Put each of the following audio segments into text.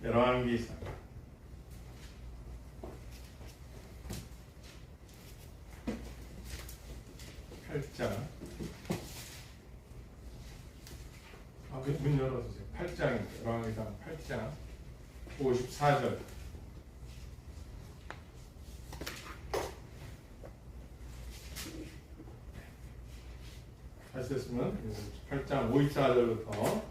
열왕기상 8장. 문 열어주세요. 8장입니다. 열왕기상 8장 54절. 하셨으면 8장 54절부터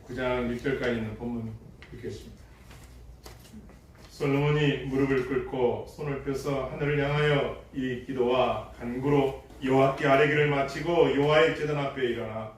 9장 6절까지 있는 본문 읽겠습니다. 솔로몬이 무릎을 꿇고 손을 펴서 하늘을 향하여 이 기도와 간구로 여호와께 아뢰기를 마치고 여호와의 제단 앞에 일어나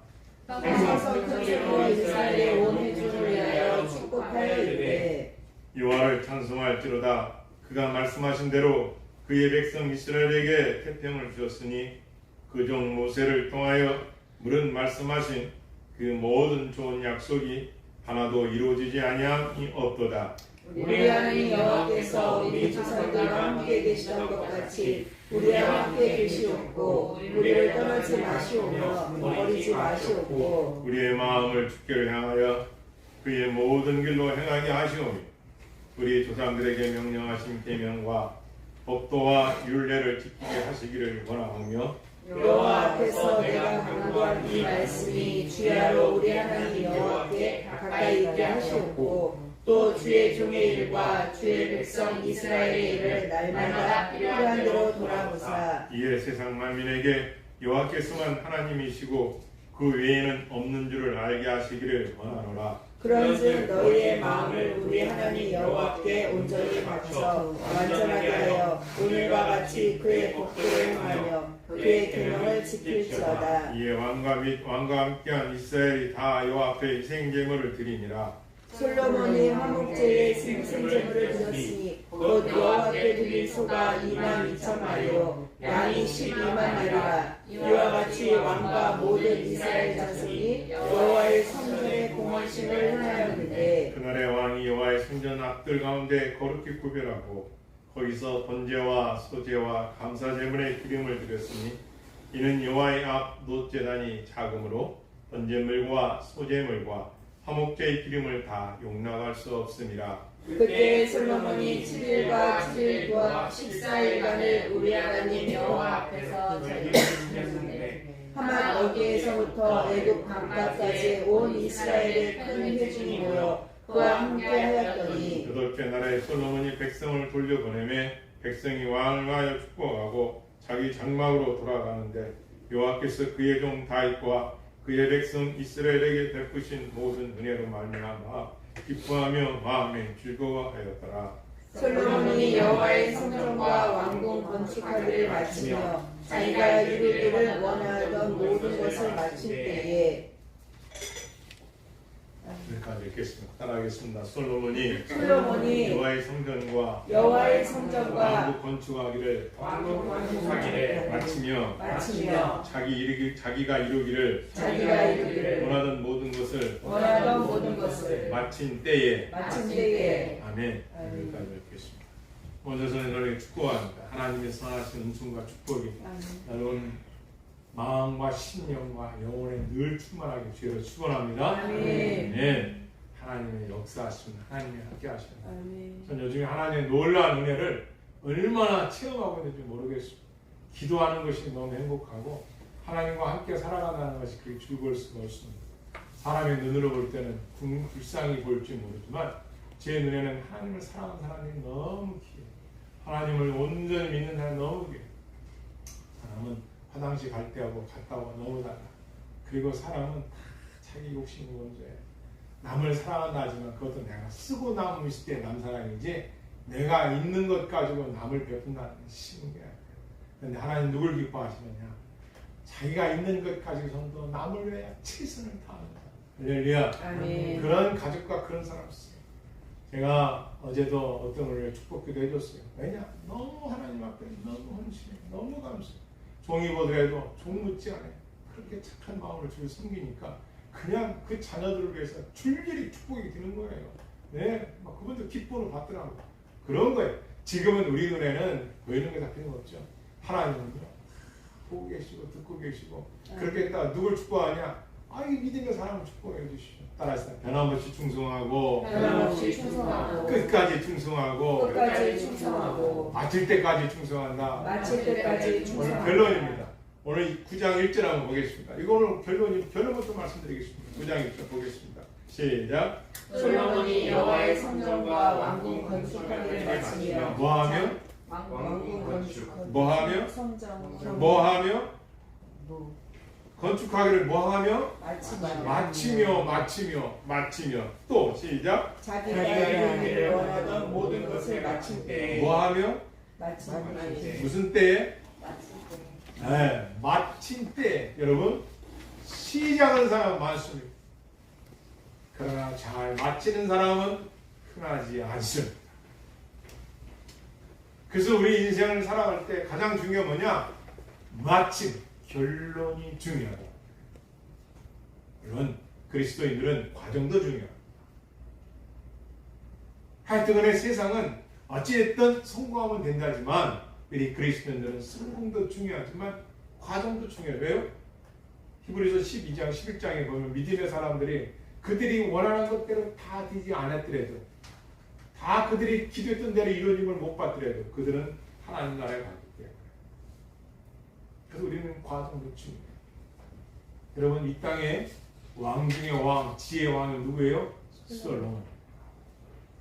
땅에서 크고 이스라엘의 온 회중을 위하여 축복하여이르되 여호와를 찬송할지로다. 그가 말씀하신 대로 그의 백성 이스라엘에게 태평을 주었으니 그 종 모세를 통하여 물은 말씀하신 그 모든 좋은 약속이 하나도 이루어지지 아니함이 없도다. 우리 하나님 여호와께서 우리 조상들과 함께 계시던 것 같이 우리와 함께 계시옵고 우리를 떠나지 마시오며 버리지 마시옵고 우리의 마음을 주께를 향하여 그의 모든 길로 행하게 하시오며 우리 조상들에게 명령하신 계명과 법도와 율례를 지키게 하시기를 원하오며 여호와 앞에서 내가 간구한 이 말씀이 주야로 우리 하나님 여호와께 가까이 있게 하시옵고 또 주의 종의 일과 주의 백성 이스라엘의 일을 날마다 필요한 대로 돌아보사 이에 세상 만민에게 여호와께서만 하나님이시고 그 외에는 없는 줄을 알게 하시기를 원하노라. 그런즉 너희의 마음을 우리 하나님 여호와께 온전히 바쳐 완전하게 하여 오늘과 같이 그의 법도를 행하며 그의 계명을 지킬지어다. 이에 왕과 및 왕과 함께한 이스라엘이 다 여호와 앞에 희생제물을 드리니라. 솔로몬이 화목제의 생제물을 드렸으니 곧 여호와께 드릴 소가 2만 2천 마리요 양이 12만 마리라. 이와 같이 왕과 모든 이스라엘 자손이 여호와의 성전의 공헌식을 행하였는데 그날의 왕이 여호와의 성전 앞들 가운데 거룩히 구별하고 거기서 번제와 소제와 감사제물의 기름을 드렸으니 이는 여호와의 앞 놋제단이 작으므로 번제물과 소제물과 화목제의 기름을 다 용납할 수 없음이라. 그때 솔로몬이 7일과 7일 도합 14일간을 우리 하나님 여호와 앞에서 지켰는데 하만 어디에서부터 애굽 강가까지 온 이스라엘의 큰 회중이 모여 그와 함께 하였더니 여덟째 날에 솔로몬이 백성을 돌려보내매 백성이 왕을 하여 축복하고 자기 장막으로 돌아가는데 여호와께서 그의 종 다윗과 그의 백성 이스라엘에게 베푸신 모든 은혜로 말미암아 기뻐하며 마음에 즐거워하였더라. 솔로몬이 여호와의 성전과 왕궁 건축하기를 마치며 자기가 이루기를 원하던 모든 것을 마칠 때에 여기까지 읽겠습니다. 따라하겠습니다. 솔로몬이 여호와의 성전과 성전과 건축하기를 왕궁 건축하기를 마치며 자기가 이루기를 원하던 모든 것을 마친 때에 아멘. 여기까지 읽겠습니다. 먼저 저는 너에게 축복합니다. 하나님의 선하신 은총과 축복이 여러분 마음과 심령과 영혼에 늘 충만하게 주여 축원합니다. 아멘. 하나님의 역사하시면 하나님이 함께 하시는 전 요즘에 하나님의 놀라운 은혜를 얼마나 체험하고 있는지 모르겠습니다. 기도하는 것이 너무 행복하고 하나님과 함께 살아간다는 것이 그렇게 즐거울 수가 없습니다. 사람의 눈으로 볼 때는 불쌍히 보일지 모르지만 제 눈에는 하나님을 사랑하는 사람이 너무 귀해요. 하나님을 온전히 믿는 사람이 너무 귀해요. 사람은 화장실 갈 때하고 갔다 오고 너무 달라. 그리고 사람은 다 자기 욕심이 먼저예요. 남을 사랑한다 하지만 그것도 내가 쓰고 남을 있을 때 남사랑이지 내가 있는 것 가지고 남을 베푼다는 게 쉬운 게 아니에요. 그런데 하나님 누굴 기뻐하시느냐? 자기가 있는 것 가지고서도 남을 위해 최선을 다합니다. 할렐루야. 그런 가족과 그런 사람 있어요. 제가 어제도 어떤 분을 축복기도 해줬어요. 왜냐? 너무 하나님 앞에 너무 헌신해요. 너무 감사해요. 종이 보더라도 종 묻지 않아요. 그렇게 착한 마음을 주를 섬기니까 그냥 그 자녀들을 위해서 줄줄이 축복이 되는 거예요. 네, 막 그분도 기쁨을 받더라고요. 그런 거예요. 지금은 우리 눈에는 보이는 게 다 필요 없죠. 하나님은요, 보고 계시고 듣고 계시고 그렇게 했다가 누굴 축복하냐? 이 믿음의 사랑을 축복해 주시오. 따라서 변함없이 충성하고 변함없이 충성하고 끝까지 충성하고 끝까지 충성하고 마칠 때까지 충성한다. 마칠 때까지 오늘 충성하고 결론입니다. 오늘 9장 1절 한번 보겠습니다. 이거 오늘 결론부터 말씀드리겠습니다. 9장 1절 보겠습니다. 시작. 솔로몬이 여호와의 성전과 왕궁 건축하기를 마치며 뭐하며 왕궁 건축 뭐하며 성전 뭐하며 뭐 건축하기를 뭐하며 마치며 마치며 또 시작. 자기가 이루기를 원하던 모든 것을 마칠 때 뭐하며 마치며 무슨 때에? 마칠 때 네, 마친 때. 여러분 시작하는 사람은 많습니다. 그러나 잘 마치는 사람은 흔하지 않습니다. 그래서 우리 인생을 살아갈 때 가장 중요한 뭐냐? 마침, 결론이 중요하다. 물론 그리스도인들은 과정도 중요하다. 하여튼간에 세상은 어찌됐든 성공하면 된다지만 우리 그리스도인들은 성공도 중요하지만 과정도 중요해요. 왜요? 히브리서 12장 11장에 보면 믿음의 사람들이 그들이 원하는 것대로 다 되지 않았더라도 다 그들이 기도했던 대로 이루어짐을 못 봤더라도 그들은 하나님 나라에 가기 때문에 그래서 우리는 과정도 중요해요. 여러분 이 땅에 왕 중에 왕, 지혜의 왕은 누구예요? 솔로몬.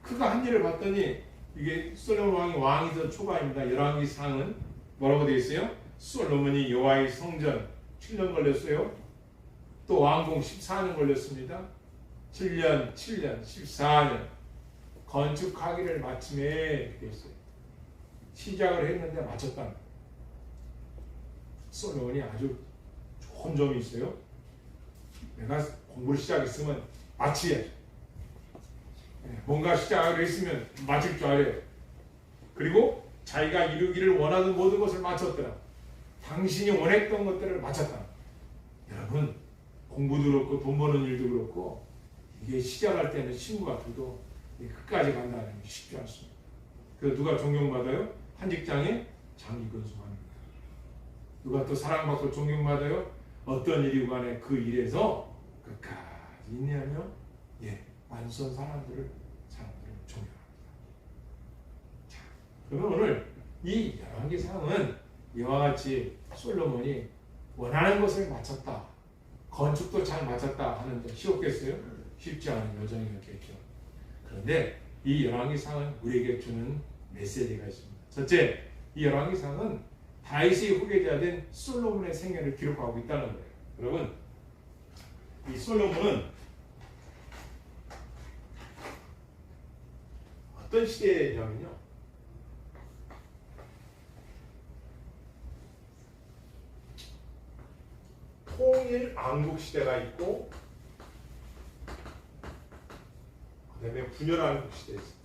그가 한 일을 봤더니 이게 솔로몬 왕이 왕이던 초반입니다. 열왕기상은 뭐라고 되어 있어요? 솔로몬이 여호와의 성전 7년 걸렸어요. 또 왕궁 14년 걸렸습니다. 7년, 14년 건축하기를 마침에 이렇게 했어요. 시작을 했는데 마쳤다. 솔로몬이 아주 좋은 점이 있어요. 내가 공부를 시작했으면 마쳐야죠. 뭔가 시작을 했으면 마칠 줄 알아요. 그리고 자기가 이루기를 원하는 모든 것을 마쳤더라. 당신이 원했던 것들을 마쳤다. 여러분 공부도 그렇고 돈 버는 일도 그렇고 이게 시작할 때는 친구가 들도 끝까지 간다는 게 쉽지 않습니다. 그래서 누가 존경받아요? 한 직장에 장기근속합니다. 누가 또 사랑받고 존경받아요? 어떤 일이 간에 그 일에서 끝까지 인내하며 완선 사람들을 존경합니다. 자, 그러면 오늘 이 열왕기상은 이와 같이 솔로몬이 원하는 것을 마쳤다. 건축도 잘 마쳤다 하는데 쉬웠겠어요? 쉽지 않은 여정이었겠죠. 그런데 이 열왕기상은 우리에게 주는 메시지가 있습니다. 첫째, 이 열왕기상은 다윗의 후계자 된 솔로몬의 생애를 기록하고 있다는 거예요. 여러분, 이 솔로몬은 어떤 시대냐면요. 통일 왕국 시대가 있고 그 다음에 분열 왕국 시대가 있습니다.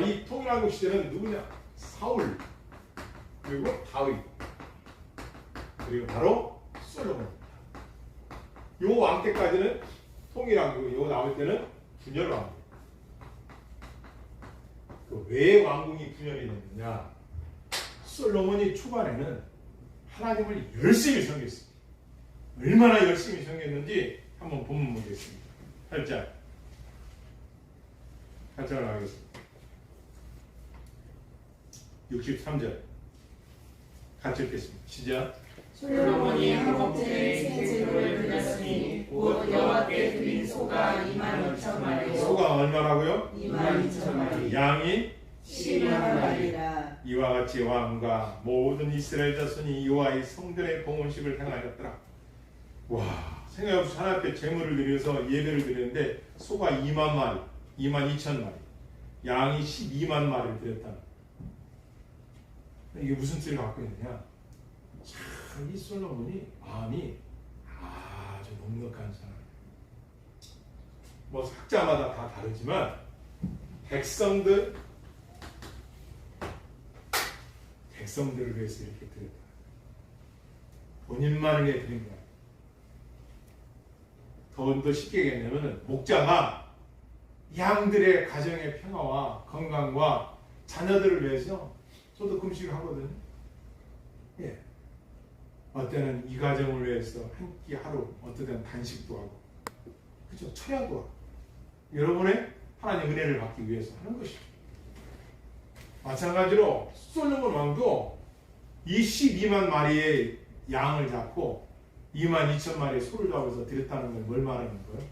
이 통일 왕국 시대는 누구냐? 사울 그리고 다윗 그리고 바로 솔로몬입니다. 요 왕 때까지는 통일 왕국, 요 나올 때는 분열 왕국. 왜 왕궁이 분열이 됐느냐? 솔로몬이 초반에는 하나님을 열심히 섬겼습니다. 얼마나 열심히 섬겼는지 한번 보면 보겠습니다. 8장을 하겠습니다. 63절 같이 읽겠습니다. 시작. 솔로몬이 한복제의 생제물을 드렸으니 곧 여호와께 드린 소가 22,000마리요 소가 얼마라고요? 22,000마리 양이 12만마리라. 이와 같이 왕과 모든 이스라엘 자손이 여호와의 성전의 봉헌식을 행하였더라. 와, 생각없이 하나님 앞에 제물을 드려서 예배를 드렸는데 소가 2만 마리, 22,000마리, 양이 12만 마리를 드렸다. 이게 무슨 뜻을 갖고 있느냐? 참 이 솔로몬이 마음이 아주 넉넉한 사람. 뭐 학자마다 다 다르지만 백성들을 위해서 이렇게 드렸다. 본인만을 위해 드린 거야. 더 쉽게 얘기하면 목자가 양들의 가정의 평화와 건강과 자녀들을 위해서 저도 금식을 하거든요. 예. 어때는 이 가정을 위해서 한 끼 하루, 어떤 때는 단식도 하고, 그죠? 철야도 하고, 여러분의 하나님 은혜를 받기 위해서 하는 것이죠. 마찬가지로 솔로몬 왕도 이 12만 마리의 양을 잡고 2만 2천 마리의 소를 잡아서 드렸다는 건 뭘 말하는 거예요?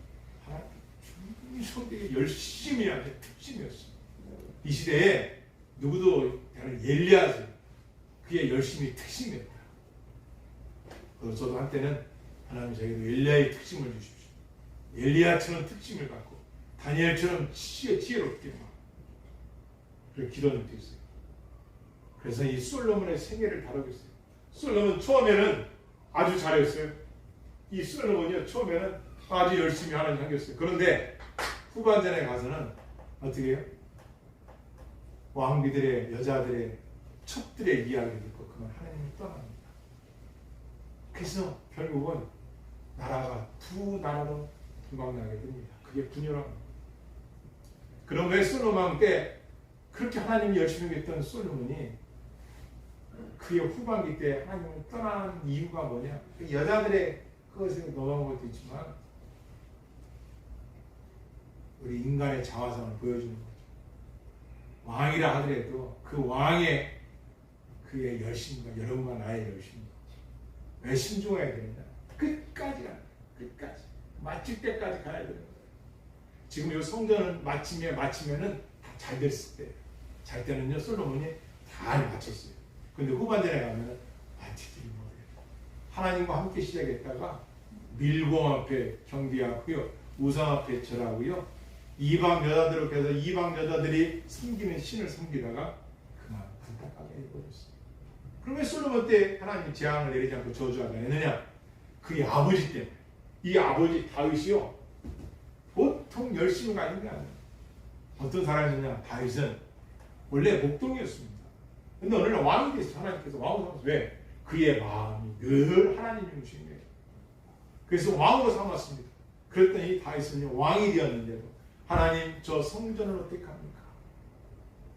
하나님 성대에 열심히 하는 특징이었어요. 이 시대에 누구도 예리하지, 그게 열심히 특징이었다. 그래서 저도 한때는 하나님 저에게 엘리야의 특징을 주십시오. 엘리야처럼 특징을 갖고 다니엘처럼 지혜롭게 막 그렇게 기도는 됐어요. 그래서 이 솔로몬의 생애를 다루겠어요. 솔로몬 처음에는 아주 잘했어요. 이 솔로몬이요 처음에는 아주 열심히 하나님 섬겼어요. 그런데 후반전에 가서는 어떻게 해요? 왕비들의 여자들의 첩들의 이야기를 듣고 그만 하나님을 떠납니다. 그래서 결국은 나라가 두 나라로 두방나게 됩니다. 그게 분열한 겁니다. 그럼 왜 솔로몬 때 그렇게 하나님이 열심히 했던 솔로몬이 그의 후반기 때 하나님을 떠난 이유가 뭐냐? 그 여자들의 그것에 넘어간 것도 있지만 우리 인간의 자화상을 보여주는 거죠. 왕이라 하더라도 그 왕의 그의 열심과 여러분과 나의 열심 왜 신중해야 되느냐? 끝까지 가는 거예요. 끝까지 마칠 때까지 가야 되는 거예요. 지금 이 성전을 마치면은 다 잘 됐을 때, 잘 때는요 솔로몬이 잘 마쳤어요. 근데 후반전에 가면은 마치지를 못해요. 하나님과 함께 시작했다가 밀공 앞에 경비하고요, 우상 앞에 절하고요, 이방 여자들을 계속 이방 여자들이 섬기는 신을 섬기다가 그만 안타깝게 해버렸어요. 그러면 솔로몬 때 하나님이 재앙을 내리지 않고 저주하지 않느냐? 그의 아버지 때문에. 이 아버지 다윗이요 보통 열심히가 아닌 게 아니에요. 어떤 사람이냐? 다윗은 원래 목동이었습니다. 근데 어느 날 왕이 됐어요. 하나님께서 왕으로 삼았어요. 왜? 그의 마음이 늘 하나님 중심이에요. 그래서 왕으로 삼았습니다. 그랬더니 다윗은요 왕이 되었는데도 하나님 저 성전을 어떻게 합니까?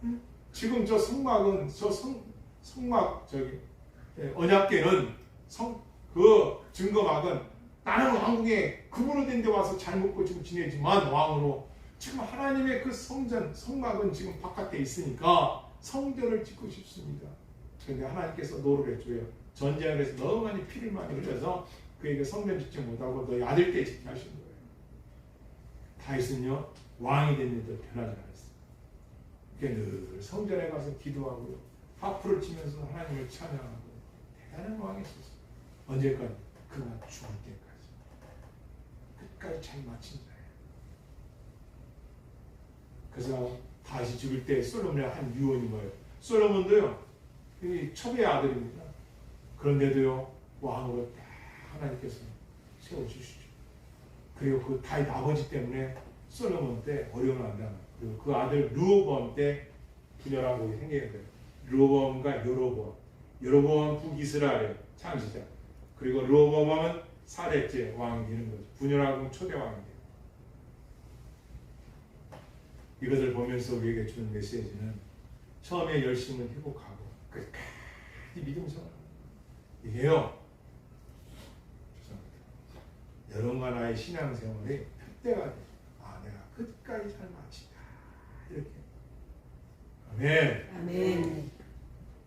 응? 지금 저 성막은 성막 언약궤는 그 증거막은 나는 왕궁에 그분으로 된 데 와서 잘 먹고 지금 지내지만 왕으로 지금 하나님의 그 성막은 지금 바깥에 있으니까 성전을 짓고 싶습니다. 그런데 하나님께서 노를 해줘요. 전쟁을 해서 너무 많이 피를 많이 흘려서 그에게 성전 짓지 못하고 너희 아들께 짓게 하신 거예요. 다윗은요 왕이 됐는데도 변하지 않았어요. 그러니까 늘 성전에 가서 기도하고요, 하프를 치면서 하나님을 찬양하고 대단한 왕이었어요. 언제까지? 그가 죽을 때까지. 끝까지 잘 마친 자예요. 그래서 다시 죽을 때 솔로몬의 한 유언이 뭐예요? 솔로몬도요 이 첩의 아들입니다. 그런데도요 왕으로 딱 하나님께서 세워주시죠. 그리고 그 다윗 아버지 때문에 솔로몬 때 어려움을 안 당하고, 그리고 그 아들 르호보암 때 분열한 곡이 생기는 거예요. 르호보암과 여로보암 북이스라엘 창시자, 그리고 르호보암은 4대째 왕이 되는 거죠. 분열하고 초대 왕이 돼요. 이것을 보면서 우리에게 주는 메시지는 처음에 열심을 회복하고 끝까지 믿음 생활. 이게요, 죄송합니다. 여러분과 나의 신앙생활이 푯대가 돼요. 아, 내가 끝까지 잘 마친다. 이렇게. 아멘. 아멘.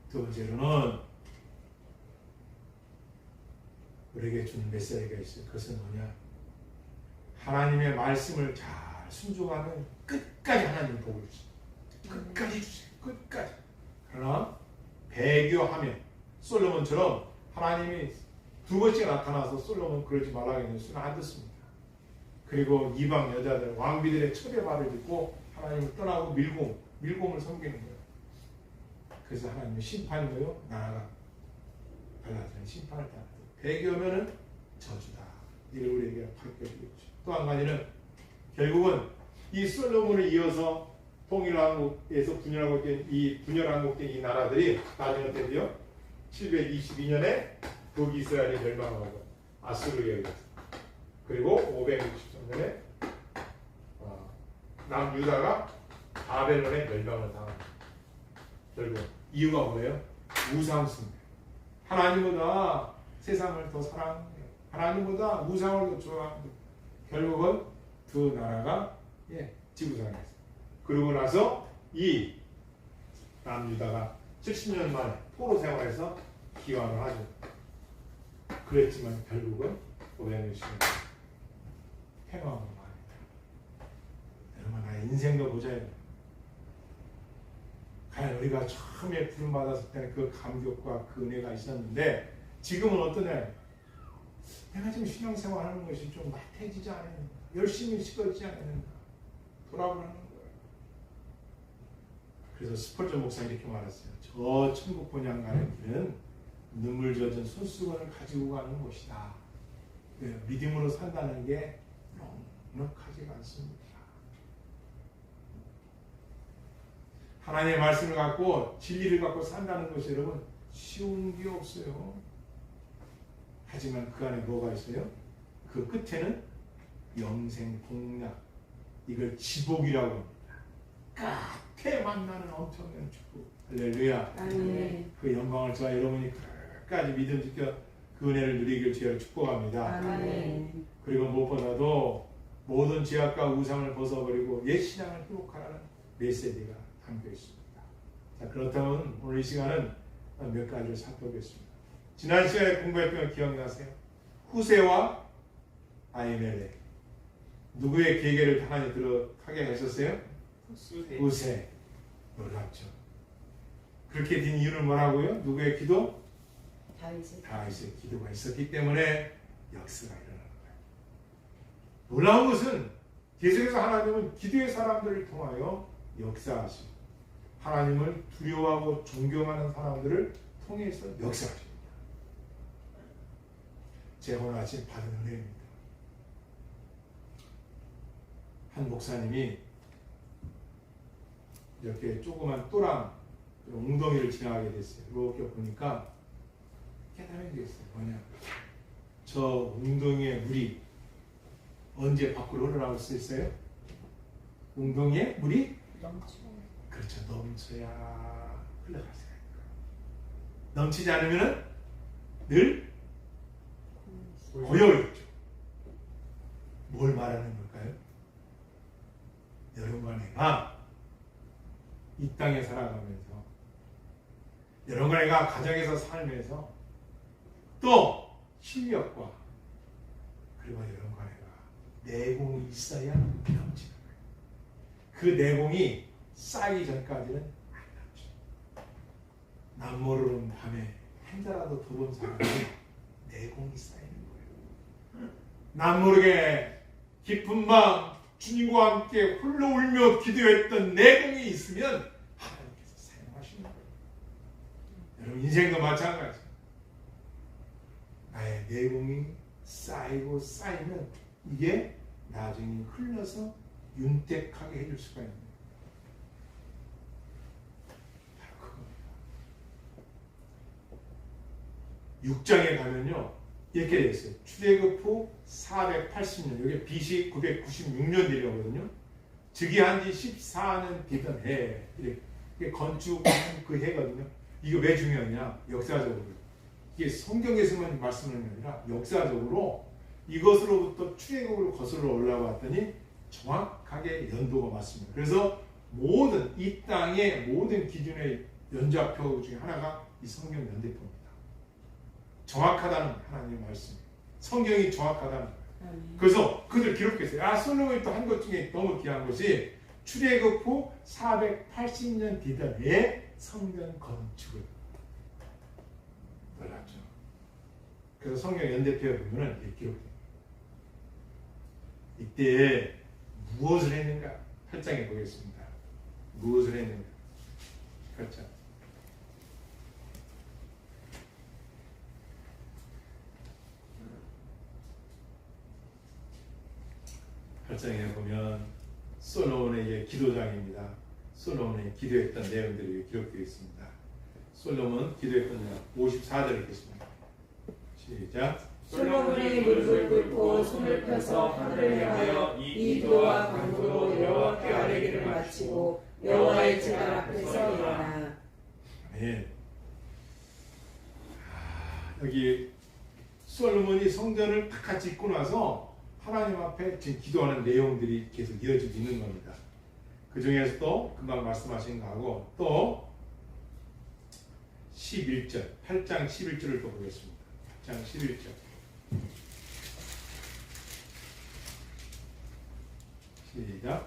두 번째로는 우리에게 주는 메시지가 있어요. 그것은 뭐냐? 하나님의 말씀을 잘 순종하면 끝까지 하나님 복을 주세요. 끝까지 주세요. 끝까지. 그러나 배교하면 솔로몬처럼 하나님이 두 번째 나타나서 솔로몬 그러지 말라고 했는데 수는 안 듣습니다. 그리고 이방 여자들 왕비들의 철회발을 듣고 하나님을 떠나고 밀공을 섬기는 거예요. 그래서 하나님의 심판이고요, 나라가 달라지는 심판을 따라 배교하면은 저주다. 이를 우리에게 가르쳐주겠죠. 또 한 가지는 결국은 이 솔로몬을 이어서 통일왕국에서 분열왕국된 이 나라들이 나중에 어떻게 돼요? 722년에 북이스라엘이 멸망하고 아수르에 의해서, 그리고 563년에 남유다가 바벨론의 멸망을 당합니다. 결국 이유가 뭐예요? 우상숭배. 하나님보다 세상을 더 사랑해요. 하나님보다 우상을 더 좋아합니다. 결국은 두 나라가 지구상에서. 그러고 나서 이 남유다가 70년 만에 포로 생활에서 기환을 하죠. 그랬지만 결국은 500년씩 패망으로 말합니다. 여러분, 나의 인생도 보자야 돼요. 과연 우리가 처음에 부름받았을 때는 그 감격과 그 은혜가 있었는데 지금은 어떠냐? 내가 지금 신앙생활하는 것이 좀 나태해지지 않았는가? 열심히 시끄럽지 않았는가? 돌아보라는 거예요. 그래서 스펄전 목사님 이렇게 말했어요. 저 천국 본향 가는 길은 눈물 젖은 손수건을 가지고 가는 곳이다. 믿음으로 산다는 게 넉넉하지가 않습니다. 하나님의 말씀을 갖고 진리를 갖고 산다는 것이 여러분 쉬운 게 없어요. 하지만 그 안에 뭐가 있어요? 그 끝에는 영생 공략, 이걸 지복이라고 합니다. 끝에 만나는 엄청난 축복. 할렐루야. 아멘. 그 영광을 저와 여러분이 끝까지 믿음 지켜 그 은혜를 누리길 주여 축복합니다. 아멘. 그리고 무엇보다도 모든 죄악과 우상을 벗어버리고 옛 신앙을 회복하라는 메시지가 담겨 있습니다. 자, 그렇다면 오늘 이 시간은 몇 가지를 살펴보겠습니다. 지난 시간에 공부했던 거 기억나세요? 후세와 아히멜렉. 누구의 계계를 하나님 들어가게 하셨어요? 후세. 놀랍죠. 그렇게 된 이유는 뭐라고요? 누구의 기도? 다윗의 기도가 있었기 때문에 역사가 일어나는 거예요. 놀라운 것은 계속해서 하나님은 기도의 사람들을 통하여 역사하시고 하나님을 두려워하고 존경하는 사람들을 통해서 역사하십니다. 제가 오늘 아침 받은 은혜입니다. 한 목사님이 이렇게 조그만 또랑 웅덩이를 지나가게 됐어요. 이렇게 보니까 깨달은 게 있어요. 뭐냐? 저 웅덩이의 물이 언제 밖으로 흘러나올 수 있어요? 웅덩이에 물이 그렇죠. 넘쳐야 흘러가세요. 넘치지 않으면 늘 고여있죠. 뭘 말하는 걸까요? 여러분과 내가 이 땅에 살아가면서 여러분과 내가 가정에서 살면서 또 실력과 그리고 여러분과 내가 내공이 있어야 넘치는 거예요. 그 내공이 쌓이기 전까지는 안 넘쳐. 남 모르는 밤에 한 자라도 더 본 사람이 내공이 쌓이는 거예요. 남 모르게 깊은 밤 주님과 함께 홀로 울며 기도했던 내공이 있으면 하나님께서 사용하시는 거예요. 여러분 인생도 마찬가지예요. 나의 내공이 쌓이고 쌓이면 이게 나중에 흘러서 윤택하게 해줄 수가 있는 거예요. 바로 그겁니다. 6장에 가면요 이렇게 되어 있어요. 출애굽 후 480년, 이게 BC 996년이거든요. 즉위한 지 14년 되던 해, 이게 건축한 그 해거든요. 이거 왜 중요하냐? 역사적으로. 이게 성경에서만 말씀하는 게 아니라 역사적으로 이것으로부터 출애굽으로 거슬러 올라왔더니 정확하게 연도가 맞습니다. 그래서 모든 이 땅의 모든 기준의 연좌표 중에 하나가 이 성경 연대표입니다. 정확하다는 하나님의 말씀. 성경이 정확하다는 거예요. 그래서 그들 기록했어요. 솔로몬이 또 한 것 중에 너무 귀한 것이 출애굽 후 480년 뒤던 해에 성전 건축을 놀랍죠. 그래서 성경 연대표에 보면은 이렇게 기록됩니다. 이때 무엇을 했는가? 8장에 보겠습니다. 무엇을 했는가? 그렇죠. 8장에 보면 솔로몬의 기도장입니다. 솔로몬이 기도했던 내용들이 기록되어 있습니다. 솔로몬 기도했던 내용 54절 읽겠습니다. 시작. 솔로몬이 무릎을 꿇고 손을 펴서 하늘을 향하여 이 기도와 간구로 여호와께 아뢰기를 마치고 여호와의 제단 앞에서 일어나. 아멘. 여기 솔로몬이 성전을 다 같이 짓고 나서 하나님 앞에 지금 기도하는 내용들이 계속 이어지고 있는 겁니다. 그 중에서도 금방 말씀하신 거하고 또 11절, 8장 11절을 또 보겠습니다. 8장 11절. 시작.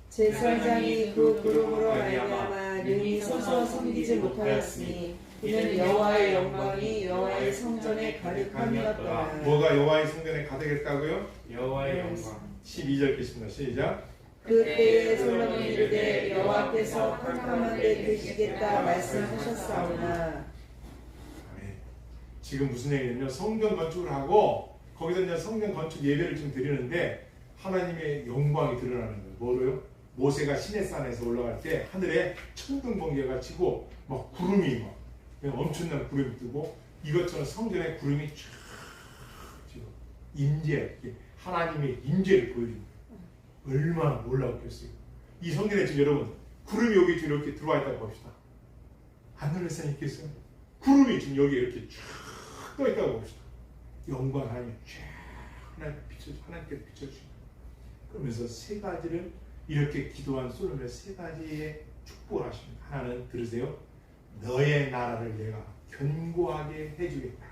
제사장이 그 부름으로 말미암아 능히 서서 섬기지 못하였으니 이는 여호와의 영광이 여호와의 성전에 가득함이었더라. 뭐가 여호와의 성전에 가득했다고요? 여호와의 영광. 12절 읽겠습니다. 시작. 그때에 솔로몬이 이르되 여호와께서 캄캄한 데 계시겠다 말씀하셨사오나. 네. 지금 무슨 얘기냐면 성전 건축을 하고 거기서 이제 성전 건축 예배를 좀 드리는데 하나님의 영광이 드러나는 거예요. 뭐로요? 모세가 시내산에서 올라갈 때 하늘에 천둥 번개가 치고 막 구름이 막 엄청난 구름이 뜨고 이것처럼 성전에 구름이 쫙 지고 임재, 하나님의 임재를 보여줍니다. 얼마나 놀라웠겠어요. 이 성전에 지금 여러분 구름이 여기 지금 이렇게 들어와 있다고 봅시다. 안 놀랐어요? 있겠어요? 구름이 지금 여기 이렇게 쫙 떠 있다고 봅시다. 영광 하나님이 쫙 하나님께서 비춰주십니다. 그러면서 세 가지를 이렇게 기도한 솔로몬의 세 가지의 축복을 하십니다. 하나는 들으세요. 너의 나라를 내가 견고하게 해주겠다.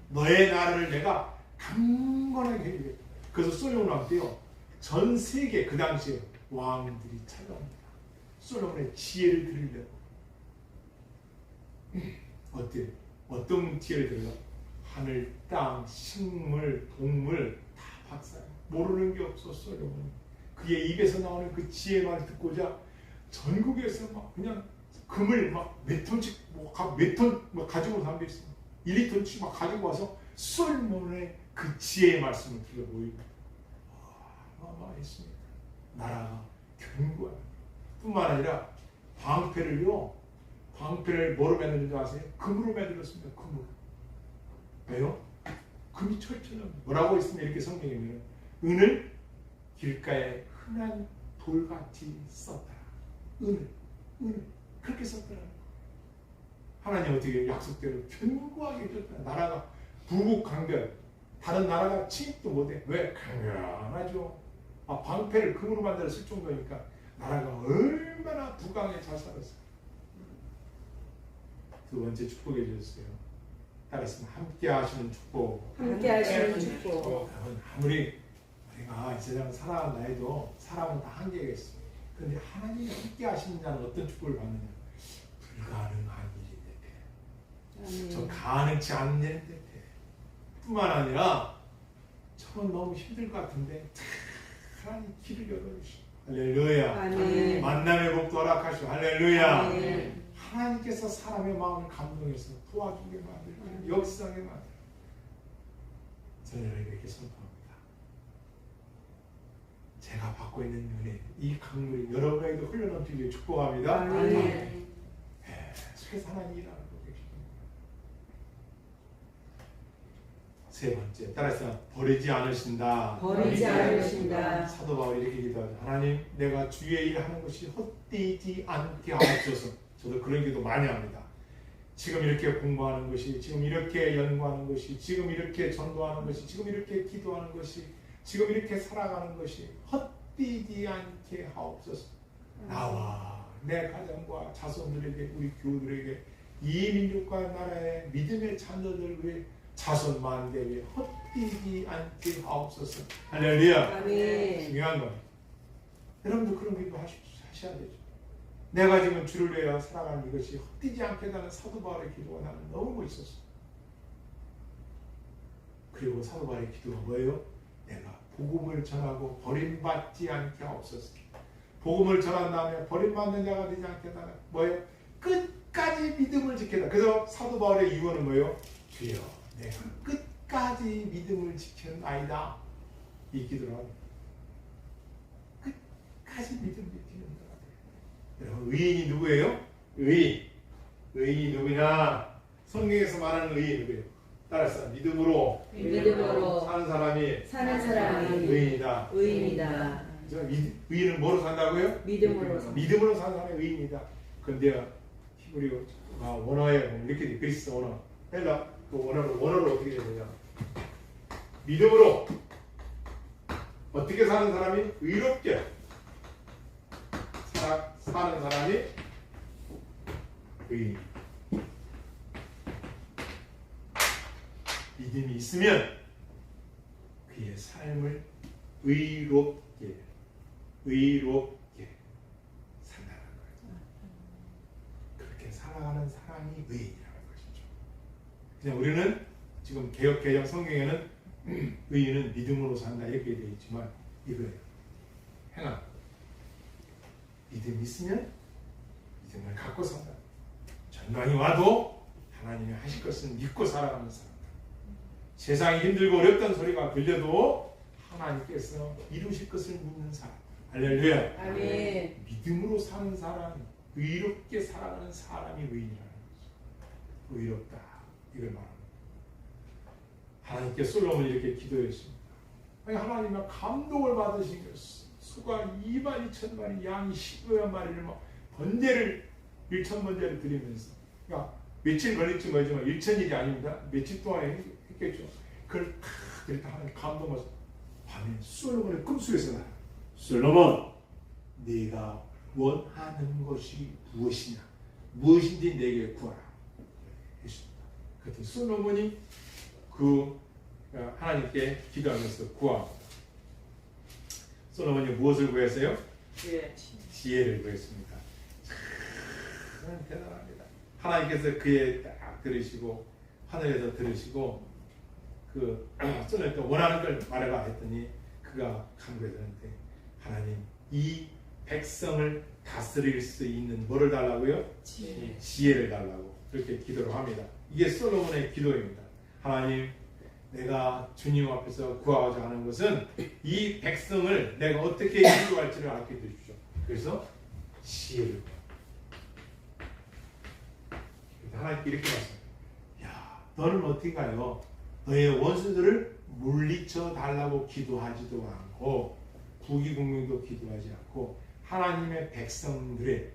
너의 나라를 내가 강건하게 해주겠다. 그래서 솔로몬 왕때요. 전 세계 그 당시에 왕들이 찾아옵니다. 솔로몬의 지혜를 들으려고. 어때요? 어떤 지혜를 들으려? 하늘, 땅, 식물, 동물 다 박사예요. 모르는 게 없어 솔로몬. 그의 입에서 나오는 그 지혜만 듣고자 전국에서 막 그냥 금을 막 몇 톤씩 몇 톤 가지고 사람도 있어. 1, 2톤씩 막 가지고 와서 솔로몬의 그 지혜의 말씀을 들어 보입니다. 어마어마했습니다. 나라가 견고한 뿐만 아니라 방패를요. 방패를 뭐로 만드는 줄 아세요? 금으로 만들었습니다. 금으로. 왜요? 금이 철저합니다. 뭐라고 있으면 이렇게 성경에는 은을 길가에 흔한 돌같이 썼다. 은을 그렇게 썼더라. 하나님 어떻게 약속대로 견고하게 해줬다. 나라가 부국강변. 다른 나라가 침입도 못해. 왜? 강변하죠. 방패를 금으로 만들어 쓸 정도니까 나라가 얼마나 부강에 잘 살았어요. 두 번째 축복해 주셨어요. 따라서 함께 하시는 축복. 함께 하시는 축복. 여러분 아무리 우리가 이 세상 살아간다 해도 사람은 다 한계가 있어요. 그런데 하나님이 함께 하시는 자는 어떤 축복을 받느냐? 불가능한 일인데 저 가능치 않는 일인데 뿐만 아니라 저건 너무 힘들 것 같은데 하나님 길을 열어주시고 할렐루야. 아멘. 만남의 복도 허락하시고 할렐루야. 아멘. 하나님께서 사람의 마음을 감동해서 도와주게 만들고 역사하게 만들고 저는 이렇게 선포합니다. 제가 받고 있는 은혜, 이 강물이 여러분에게도 흘러넘치기를 축복합니다. 아멘. 그래서 하나님 일하고 계십니다. 세 번째, 따라서 버리지 않으신다. 버리지 않으신다. 사도 바울이 이렇게 기도하죠. 하나님, 내가 주의 일 하는 것이 헛되지 않게 하옵소서. 저도 그런 기도 많이 합니다. 지금 이렇게 공부하는 것이, 지금 이렇게 연구하는 것이, 지금 이렇게 전도하는 것이, 지금 이렇게 기도하는 것이, 지금 이렇게 살아가는 것이 헛되지 않게 하옵소서. 나와 내 가정과 자손들에게, 우리 교우들에게, 이 민족과 나라의 믿음의 자녀들 위해 자손 만대 위해 헛되지 않게 하옵소서. 할렐루야. 아멘. 중요한 거. 여러분도 그런 기도 하셔야 되죠. 내가 지금 주를 위하여 살아가는 이것이 헛되지 않게 하는 사도 바울의 기도가 나는 너무 멋있었어. 그리고 사도 바울의 기도가 뭐예요? 내가 복음을 전하고 버림받지 않게 하옵소서. 복음을 전한 다음에 버림받는 자가 되지 않게 하는 뭐예요? 끝까지 믿음을 지켜라. 그래서 사도 바울의 유언은 뭐예요? 주여, 내가 끝까지 믿음을 지켰나이다. 이 기도를 합니다. 끝까지 믿음을 지키는 자가 되라. 여러분, 의인이 누구예요? 의인이 누구냐? 성경에서 말하는 의인이 누구예요? 따라서 믿음으로 사는 사람이 의인이다. 의인이다. 의인은 뭐로 산다고요? 믿음으로 사는 사람이 의인이다. 근데 히브리 원어에 이렇게 돼. 그리스 원어, 헬라 그 원어로 어떻게 되느냐? 믿음으로 어떻게 사는 사람이 의롭게 사는 사람이 의인. 믿음이 있으면 그의 삶을 의롭게 산다는 거예요. 그렇게 살아가는 사람이 의인이라는 것이죠. 그냥 우리는 지금 개역 성경에는 의인은 믿음으로 산다 이렇게 되어 있지만 이거예요. 행함. 믿음이 있으면 믿음을 갖고 산다. 전망이 와도 하나님이 하실 것을 믿고 살아가는 사람. 세상이 힘들고 어렵다는 소리가 들려도 하나님께서 이루실 것을 믿는 사람. 할렐루야. 아멘. 믿음으로 사는 사람, 의롭게 살아가는 사람이 의인이라는 거죠. 의롭다. 이걸 말합니다. 하나님께 솔로몬이 이렇게 기도했습니다. 하나님의 감동을 받으신 것, 수가 2만 2천 마리, 양이 15만 마리를 막 번제를 1천 번제를 드리면서, 그러니까 며칠 걸릴지 모르지만 1천일이 아닙니다. 며칠 동안에 했겠죠. 그걸 다 드렸다 하나님 감동을 밤에 솔로몬의 꿈속에서 나요. 솔로몬, 네가 원하는 것이 무엇이냐? 무엇인지 내게 구하라. 했습니다. 그때 솔로몬이 그 하나님께 기도하면서 구합니다. 솔로몬이 무엇을 구했어요? 지혜를 구했습니다. 참 대단합니다. 하나님께서 그의 딱 들으시고 하늘에서 들으시고 그 솔로몬한테 원하는 걸 말해라 했더니 그가 간구했는데 하나님 이 백성을 다스릴 수 있는 뭐를 달라고요? 지혜를 달라고 그렇게 기도를 합니다. 이게 솔로몬의 기도입니다. 하나님, 내가 주님 앞에서 구하고자 하는 것은 이 백성을 내가 어떻게 인도할지를 알게 해주십시오. 그래서 지혜를 하나님께 이렇게 말씀합니다. 야, 너는 어떻게 가요? 너의 원수들을 물리쳐 달라고 기도하지도 않고 국위국민도 기도하지 않고 하나님의 백성들의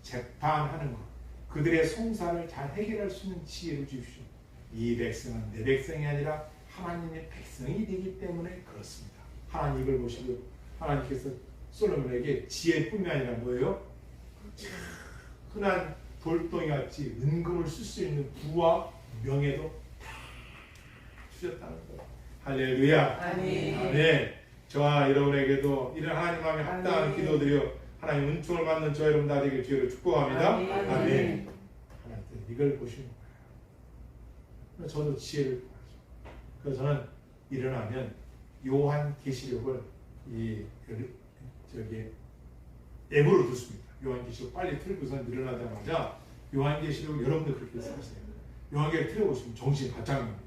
재판하는 것, 그들의 송사를 잘 해결할 수 있는 지혜를 주십시오. 이 백성은 내 백성이 아니라 하나님의 백성이 되기 때문에 그렇습니다. 하나님 이걸 보시고 하나님께서 솔로몬에게 지혜뿐만 아니라 뭐예요? 흔한 돌덩이같이 은금을 쓸 수 있는 부와 명예도 다 주셨다는 거예요. 할렐루야. 아멘. 아멘. 저와 여러분에게도 이런 하나님 마음에 합당한 기도드려 하나님 은총을 받는 저 여러분 다 되길 주의로 축복합니다. 아멘. 아멘. 하나님 이걸 보시는 거예요. 저도 지혜를 구하죠. 그래서 저는 일어나면 요한계시록을 앱으로 듣습니다. 요한계시록 빨리 틀고선 일어나자마자 요한계시록 여러분들 그렇게 사세요. 요한계시록 틀어보시면 정신 바짝 납니다.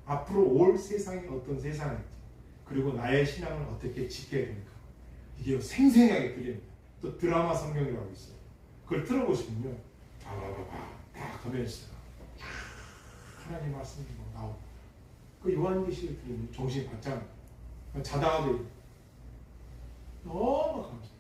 앞으로 올 세상이 어떤 세상인지 그리고 나의 신앙을 어떻게 지켜야 됩니까? 이게 생생하게 들립니다. 또 드라마 성경이라고 있어요. 그걸 틀어보시면요. 딱 가면 있어요. 하나님 말씀이 나오고 그 요한계시록 들으면 정신이 바짝 자다가도 너무 감사해요.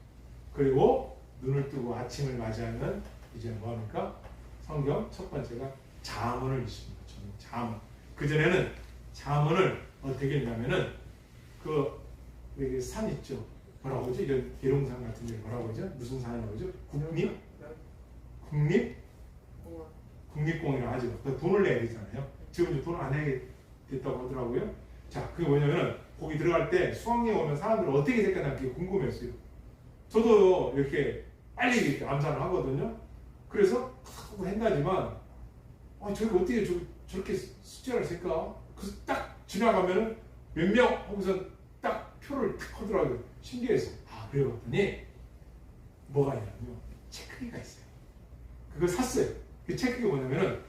그리고 눈을 뜨고 아침을 맞이하면 이제 뭐합니까? 성경 첫 번째가 잠언을 읽습니다. 저는 잠언. 그전에는 잠언을 어떻게 했냐면은 그 산 있죠. 뭐라고 하죠? 이런 계룡산 같은 데 뭐라고 하죠? 무슨 산이라고 하죠? 국립공이라고 하죠. 그 돈을 내야 되잖아요. 지금 이제 돈을 안 내게 됐다고 하더라고요. 자, 그게 뭐냐면은 거기 들어갈 때 수학여행 오면 사람들은 어떻게 생각하나 그게 궁금했어요. 저도 이렇게 빨리 이렇게 암산을 하거든요. 그래서 하고 했나지만 저기 어떻게 저렇게 숫자를 쓸까? 그래서 딱 지나가면은 몇 명 하고서 딱 표를 탁 하더라고요. 신기해서 그래 봤더니 뭐가 있냐면요. 체크기가 있어요. 그걸 샀어요. 그 체크기가 뭐냐면은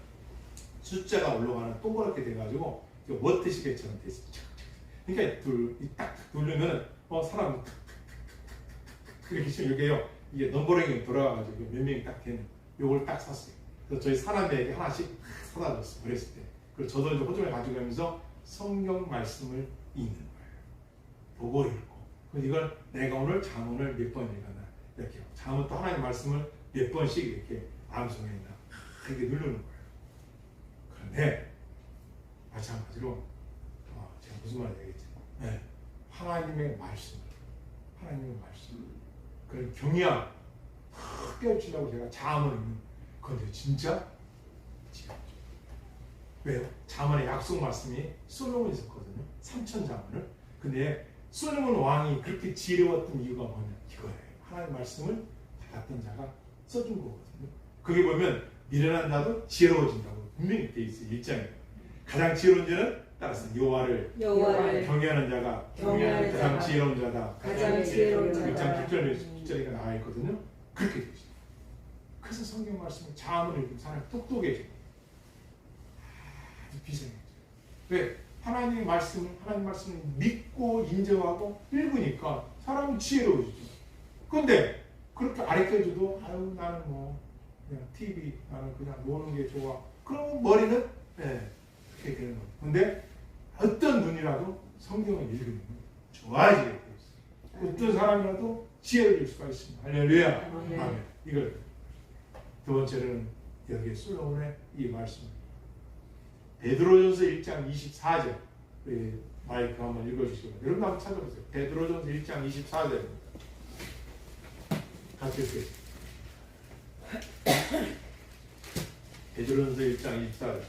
숫자가 올라가는 동그랗게 돼가지고 워트시계처럼 돼 있어요. 그러니까 딱 누르면은 사람 이렇게 치면 이게요. 이게 넘버링이 돌아가가지고 몇 명이 딱 되는 요걸 딱 샀어요. 그래서 저희 사람에게 하나씩 사다 줬어요. 어렸을 때. 그래서 저도 이제 호주에 가지고 가면서 성경 말씀을 읽는 거예요. 보고 읽고. 그래서 이걸 내가 오늘 잠언을 몇 번 읽었나 이렇게 잠언 또 하나님 말씀을 몇 번씩 이렇게 암송했나 이렇게 누르는 거예요. 그런데 마찬가지로 제가 무슨 말을 얘기했지? 네. 하나님의 말씀, 그런 경이야 깨우치려고 제가 자문을 읽는 건데 진짜 왜요? 자문의 약속 말씀이 솔로몬이 있었거든요. 3천 자문을. 근데 솔로몬 왕이 그렇게 지혜로웠던 이유가 뭐냐? 이거예요. 하나님의 말씀을 받았던 자가 써준 거거든요. 그게 보면 미련한 자도 지혜로워진다고 분명히 돼 있어요. 1장에. 가장 지혜로운 자는 따라서 여호와를 경외하는 자가 가장 지혜로운 자다. 가장 지혜로운 자다. 1장 9절에 나와 있거든요. 그렇게 되어 있어요. 그래서 성경 말씀을 자문을 읽으면 사람이 똑똑해져요. 아주 비상해져요. 왜? 하나님 말씀을 믿고 인정하고 읽으니까 사람은 지혜로워지죠. 근데 그렇게 가르쳐줘도 아유 나는 뭐 그냥 TV 나는 그냥 노는 게 좋아. 그러면 머리는 그렇게 되는 거예요. 근데 어떤 분이라도 성경을 읽으면 좋아지게 되어 있어요. 어떤 사람이라도 지혜를 줄 수가 있습니다. 할렐루야. 아멘. 이걸 두 번째는 여기 솔로몬의 이 말씀. 베드로전서 1장 24절. 마이크 한번 읽어주시고 여러분 한번 찾아보세요. 베드로전서 1장 24절입니다. 같이 읽겠습니다. 베드로전서 1장 24절.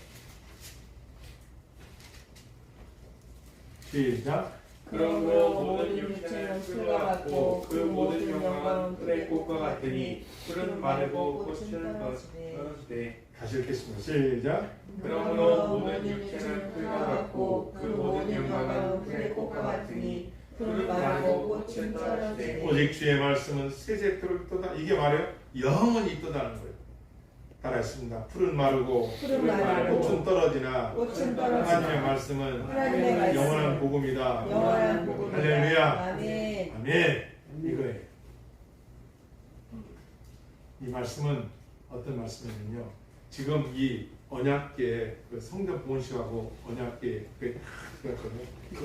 시작. 그러므로 모든 육체는 풀과 같고 그 모든 영광은 풀의 꽃과 같으니 풀은 마르고 꽃은 떨어지되. 다시 읽겠습니다. 시작. 그러므로 모든 육체는 풀과 같고 그 모든 영광은 풀의 꽃과 같으니 풀은 마르고 꽃은 떨어지되. 오직 주의 말씀은 세세토록 있도다. 이게 말이에요. 영원히 있도다는 거예요. 따라했습니다. 풀은 마르고 꽃은 떨어지나 하나님의 말씀은 영원한 복음이다. 할렐루야. 아멘. 이거예요. 이 말씀은 어떤 말씀이냐면요. 지금 이 언약궤 그 성전 본식하고 언약궤 그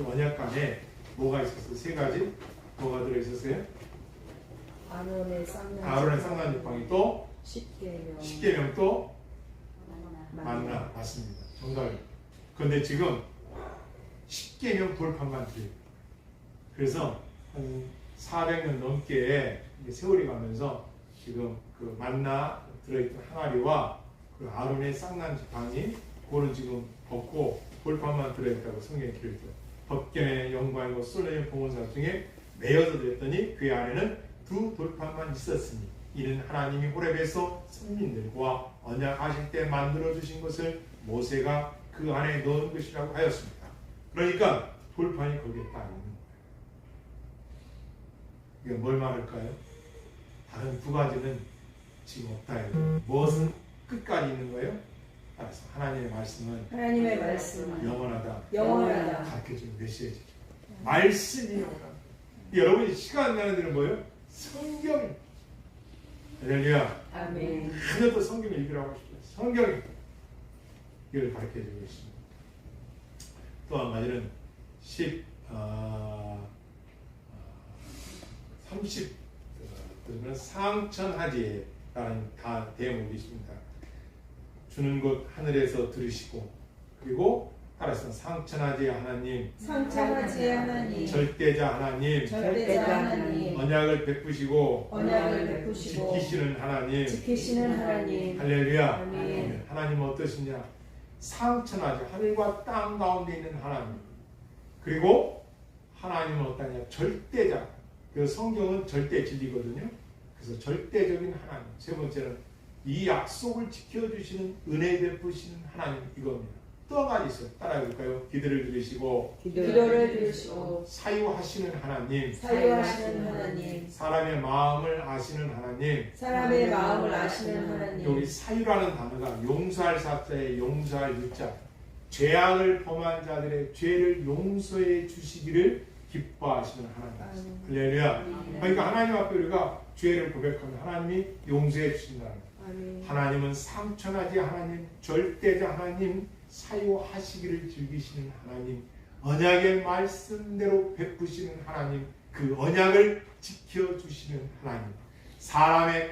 언약관에 뭐가 있었어요? 세 가지 뭐가 들어 있었어요? 아론의 쌍난 지팡이 또 십계명 또 만나. 맞습니다. 정답입니다. 그런데 지금 십계명 돌판만 드려요. 그래서 한 400년 넘게 세월이 가면서 지금 그 만나 들어있던 항아리와 그 아론의 쌍난 지팡이 그거는 지금 없고 돌판만 들어있다고 성경에 기록해요. 법궤의 영광이고 솔로몬의 봉헌사 중에 매여서 드렸더니 그 안에는 두 돌판만 있었으니 이는 하나님이 호렙에서 선민들과 언약하실 때 만들어주신 것을 모세가 그 안에 넣은 것이라고 하였습니다. 그러니까 돌판이 거기에 딱 있는 거예요. 이게 뭘 말할까요? 다른 두 가지는 지금 없다 해요. 무엇은 끝까지 있는 거예요? 따라서 하나님의 말씀은 영원하다. 가르쳐주는 메시지죠. 말씀이 영원하다. 여러분이 시간 나는 데는 뭐예요? 성경. 할렐루야. 아멘. 하나도 성경을 읽으라고 하시죠. 성경이 이걸 가르쳐주고 있습니다. 또 한 가지는 30 상천하지라는 다 대목이 있습니다. 주는 것 하늘에서 들으시고 그리고 따라서 상천하지의 하나님, 절대자 하나님, 언약을 베푸시고 지키시는 하나님, 할렐루야. 아멘. 하나님은 어떠시냐? 상천하지 하늘과 땅 가운데 있는 하나님. 그리고 하나님은 어떠냐? 절대자. 그 성경은 절대 진리거든요. 그래서 절대적인 하나님. 세 번째는 이 약속을 지켜주시는 은혜 베푸시는 하나님 이겁니다. 또 한 가지 있어요. 따라해볼까요? 기도를 들으시고 사유하시는 하나님, 사람의 마음을 아시는 하나님. 여기 사유라는 단어가 용서할 사자의 용서할 유자, 죄악을 범한 자들의 죄를 용서해 주시기를 기뻐하시는 하나님. 할렐루야. 그러니까 하나님 앞에 우리가 죄를 고백하면 하나님이 용서해 주신다는 거예요. 하나님은 상천하지 하나님, 절대자 하나님, 사유하시기를 즐기시는 하나님, 언약의 말씀대로 베푸시는 하나님, 그 언약을 지켜주시는 하나님,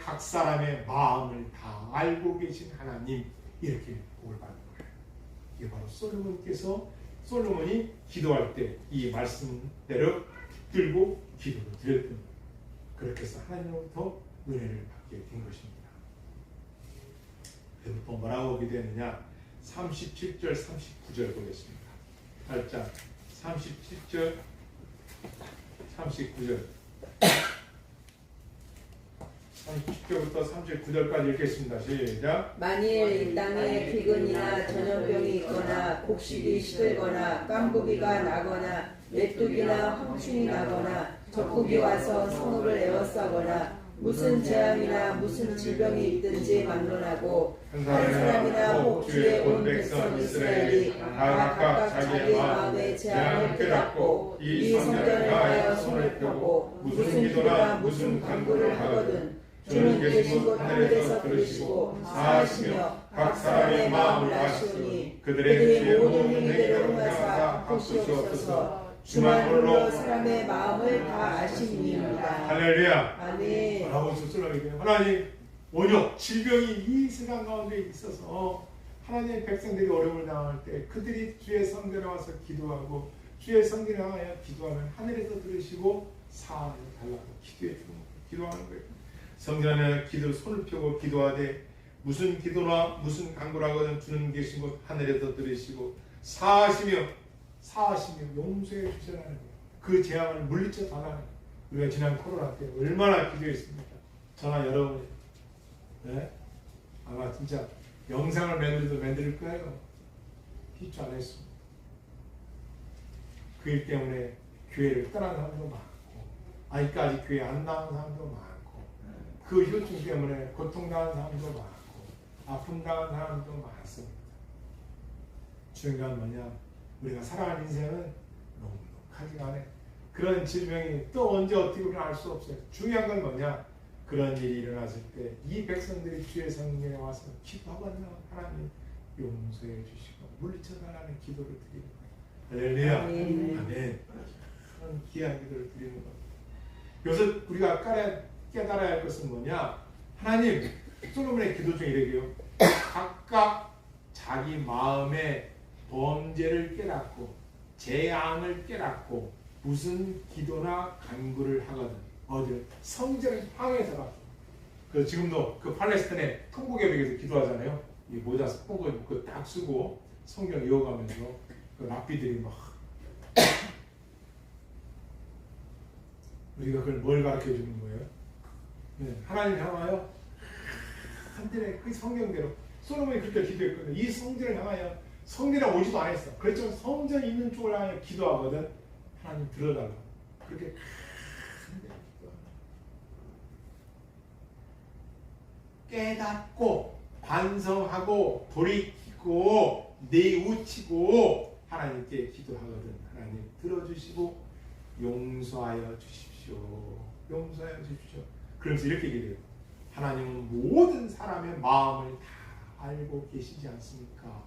각 사람의 마음을 다 알고 계신 하나님, 이렇게 복을 받는 거예요. 이게 바로 솔로몬이 기도할 때 이 말씀대로 붙들고 기도를 드렸던 거예요. 그렇게 해서 하나님으로부터 은혜를 받게 된 것입니다. 그리고 또 뭐라고 기도했느냐? 37절 39절 보겠습니다. 살짝 37절 39절 30절부터 39절까지 읽겠습니다. 시작. 만일 이 땅에 비근이나 전염병이 있거나 곡식이 시들거나 깐부기가 나거나 메뚜기나 황충이 나거나 적국이 와서 성읍을 에워싸거나 무슨 재앙이나 무슨 질병이 있든지 막론하고 한 사람이나 혹 주의 온 백성 이스라엘이 다 각각 자기 마음의 재앙을 깨닫고 이 성전을 향하여 손을 펴고 무슨 기도나 무슨 간구를 하거든 주는 계신 곳 하늘에서 들으시고 사하시며 각 사람의 마음을 아시오니 그들의 모든 행위대로 행하사 갚으시옵소서. 주만 홀로 사람의 마음을 다 아심이니이다. 할렐루야. 아멘. 라고 수술하게 하나님 원역 질병이 이 세상 가운데 있어서 하나님의 백성들이 어려움을 당할 때 그들이 주의 성전에 와서 기도하고 주의 성전에 향하여 기도하면 하늘에서 들으시고 사하여 달라고 기도해 주는 거예요. 기도하는 거예요. 성전에 기도 손을 펴고 기도하되 무슨 기도나 무슨 간구를 하거든 주는 계신 곳 하늘에서 들으시고 사하시며 용서해 주시라는 거예요. 그 재앙을 물리쳐 달라는 거예요. 우리가 지난 코로나 때 얼마나 기도했습니까? 저나 여러분이 네? 아마 진짜 영상을 만들 거예요. 기초 안 했습니다. 그 일 때문에 교회를 떠나는 사람도 많고 아직까지 교회 안 나온 사람도 많고 그 효증 때문에 고통당한 사람도 많고 아픔당한 사람도 많습니다. 중요한 건 뭐냐? 우리가 살아가는 인생은 넉넉하지가 않아요. 그런 질병이 또 언제 어떻게 우리는 알 수 없어요. 중요한 건 뭐냐? 그런 일이 일어났을 때 이 백성들이 주의 성전에 와서 기도하거나 하나님 용서해 주시고 물리쳐달라는 기도를 드리는 거예요. 할렐루야. 아멘. 그런 귀한 기도를 드리는 겁니다. 여기서 우리가 깨달아야 할 것은 뭐냐? 하나님, 솔로몬의 기도 중에 이래요. 각각 자기 마음의 범죄를 깨닫고 재앙을 깨닫고 무슨 기도나 간구를 하거든 어디 성전을 향해서라. 그래서 지금도 그 팔레스타인의 통곡예배에서 기도하잖아요. 이 모자 spo고 입고 그 딱 쓰고 성경 이어가면서 그 랍비들이 막 우리가 그걸 뭘 가르쳐 주는 거예요? 네, 하나님 향하여 한들의 그 성경대로 솔로몬이 그렇게 기도했거든요. 이 성전을 향하여 성전에 오지도 않았어. 그렇지만 성전 있는 쪽을 향하여 기도하거든. 하나님 들어달라고. 그렇게 깨닫고 반성하고 돌이키고 뉘우치고 하나님께 기도하거든. 하나님 들어주시고 용서하여 주십시오. 용서하여 주십시오. 그러면서 이렇게 기도해요. 하나님은 모든 사람의 마음을 다 알고 계시지 않습니까?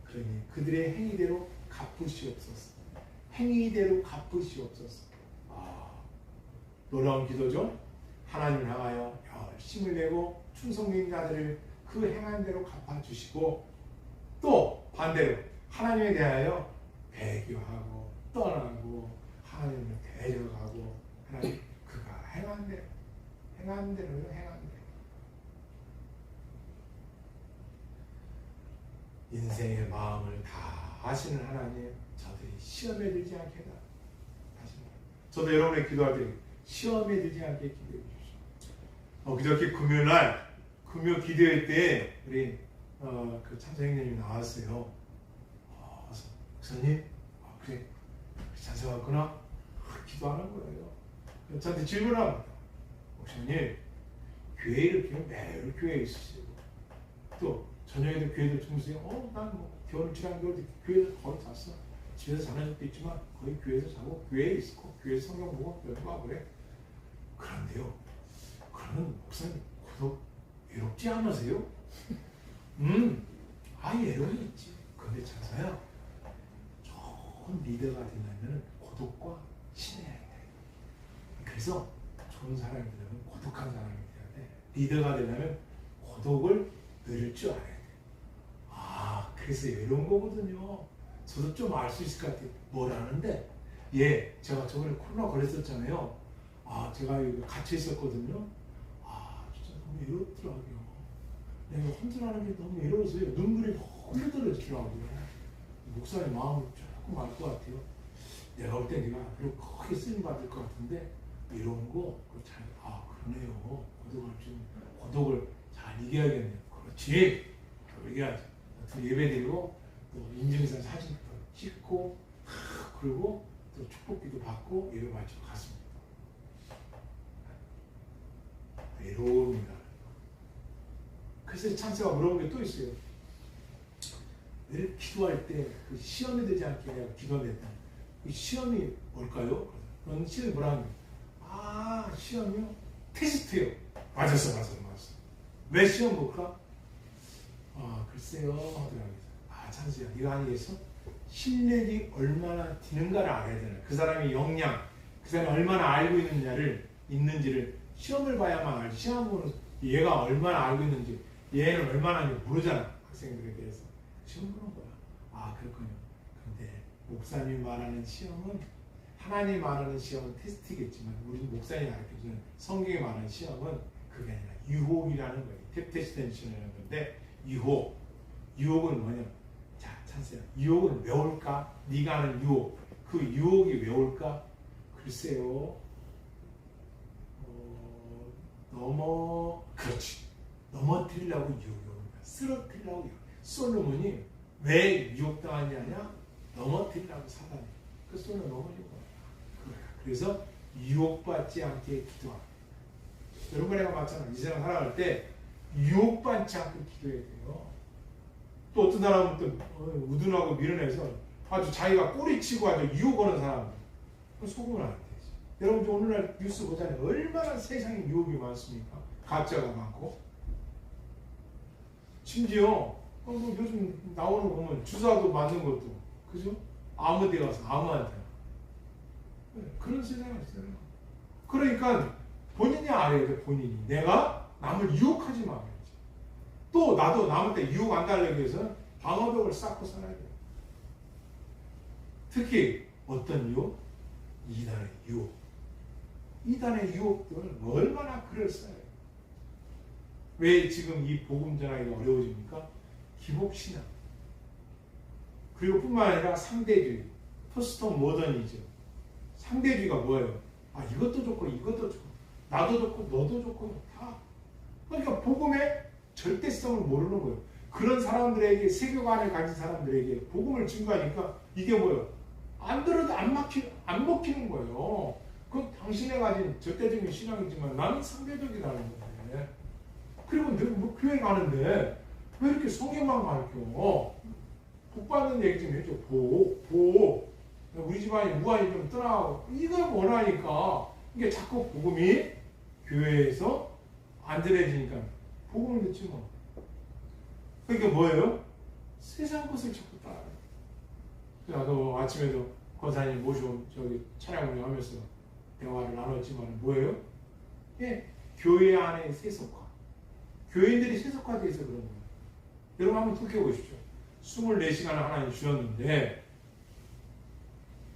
그러니 그들의 행위대로 갚으시옵소서. 행위대로 갚으시옵소서. 놀라운 기도죠. 하나님을 향하여 열심을 내고 충성된 자들을 그 행한 대로 갚아주시고 또 반대로 하나님에 대하여 배교하고 떠나고 하나님을 데려가고 하나님 그가 행한 대로 행한 대로. 인생의 마음을 다 아시는 하나님, 저들이 시험에 들지 않게 하시는 저도 여러분의 기도할 때 시험에 들지 않게 기도해 주십시오. 그저께 금요일날 금요 기도회 때 우리 그 찬성님이 나왔어요. 목사님, 그래 찬성 왔구나. 기도하는 거예요. 저한테 질문합니다. 목사님, 교회 이렇게 매일 교회에 있으시고 또 저녁에도 교회도 주무세요. 난 뭐 겨울 지난 겨울 교회에서 거의 잤어. 집에서 자는 적도 있지만 거의 교회에서 자고 교회에 있고 교회에서 성경 보고 연구하고 그래. 그런데요. 그러면 목사님 고독 외롭지 않으세요? 외로움이 있지. 그런데 찬사야 좋은 리더가 되려면 고독과 친해야 돼. 그래서 좋은 사람이 되려면 고독한 사람이 돼야 돼. 리더가 되려면 고독을 누릴 줄 알아야 돼. 그래서 이런 거거든요. 저도 좀 알 수 있을 것 같아요. 뭘 아는데, 예, 제가 저번에 코로나 걸렸었잖아요. 아, 제가 여기 갇혀 있었거든요. 아, 진짜 너무 외롭더라고요. 내가 혼자라는 게 너무 외로워서요. 눈물이 홀려 떨어지더라고요. 목사님 마음을 조금 알 것 같아요. 내가 볼 때 내가 그리고 크게 쓰임 받을 것 같은데, 이런 거, 그러네요. 고독을 잘 이겨야겠네요. 그렇지. 이겨야지. 예배드리고, 또 인증선 사진도 찍고, 그리고 또 축복기도 받고, 예배 마치고 갔습니다. 외로움이다. 그래서 찬스가 물어본 게 또 있어요. 늘 기도할 때 그 시험이 되지 않게 내가 기도했다. 그 시험이 뭘까요? 그런 시험이 뭐라는 거예요? 아, 시험이요? 테스트요. 맞았어. 왜 시험 볼까? 아, 글쎄요. 하더라고요. 아, 찬스야. 네가 아니겠어? 신뢰력이 얼마나 되는가를 알아야 되나. 그 사람의 역량, 그 사람이 얼마나 알고 있는지를 시험을 봐야만 알지. 시험 보는 얘가 얼마나 알고 있는지, 얘는 얼마나 알는지 모르잖아. 학생들에 대해서. 시험 보는 거야. 아, 그렇군요. 근데 목사님이 말하는 시험은, 하나님이 말하는 시험은 테스트겠지만, 우리 목사님이 가르쳐주는 성경이 말하는 시험은 그게 아니라 유혹이라는 거예요. 템테이션이라는 건데, 유혹은 뭐냐? 자, 찬스야. 유혹은 왜 올까? 네가 아는 유혹. 그 유혹이 왜 올까? 글쎄요. 그렇지. 넘어뜨리려고 유혹이 오는 거야. 쓰러뜨리려고 유혹. 솔로몬이 왜 유혹당하냐냐? 넘어뜨리려고 사단이. 그 솔로몬 넘어진 거야. 그래서 유혹받지 않게 기도하라. 여러분, 내가 맞잖아. 이 세상 살아갈 때 유혹받지 않고 기도해야 돼요. 또 어떤 사람은 또 우둔하고 밀어내서 아주 자기가 꼬리치고 아주 유혹하는 사람. 속으면 안 되지. 여러분, 오늘날 뉴스 보잖아요. 얼마나 세상에 유혹이 많습니까? 가짜가 많고. 심지어 요즘 나오는 거 보면 주사도 맞는 것도, 그죠? 아무 데 가서 아무한테나. 그런 세상이 있어요. 그러니까 본인이 알아야 돼. 본인이. 내가 남을 유혹하지 말아야지. 또 나도 남한테 유혹 안 달라고 해서 방어벽을 쌓고 살아야 돼. 특히 어떤 유혹? 이단의 유혹. 이단의 유혹들은 얼마나 그럴싸해요. 왜 지금 이 복음 전하기가 어려워집니까? 기복신앙. 그리고 뿐만 아니라 상대주의. 포스트 모더니즘. 상대주의가 뭐예요? 아, 이것도 좋고 이것도 좋고 나도 좋고 너도 좋고 다. 그러니까 복음의 절대성을 모르는 거예요. 그런 사람들에게, 세계관을 가진 사람들에게 복음을 증거하니까 이게 뭐예요? 안 들어도 안 먹히는 거예요. 그건 당신이 가진 절대적인 신앙이지만 나는 상대적이라는 건데. 그리고 내가 뭐 교회 가는데 왜 이렇게 성경만 가르쳐? 복 받는 얘기 좀 해줘. 복. 우리 집안이 우환이 좀 떠나고 이걸 원하니까 이게 자꾸 복음이 교회에서 안 전해지니까 복음을 듣지 뭐. 그러니까 뭐예요? 세상 것을 자꾸 따라요. 나도 아침에도 권사님 모시고 저기 차량 운영하면서 대화를 나눴지만 뭐예요? 예, 교회 안에 세속화. 교인들이 세속화되어 있어 그런 거예요. 여러분 한번 생각해보십시오. 24시간을 하나님 주셨는데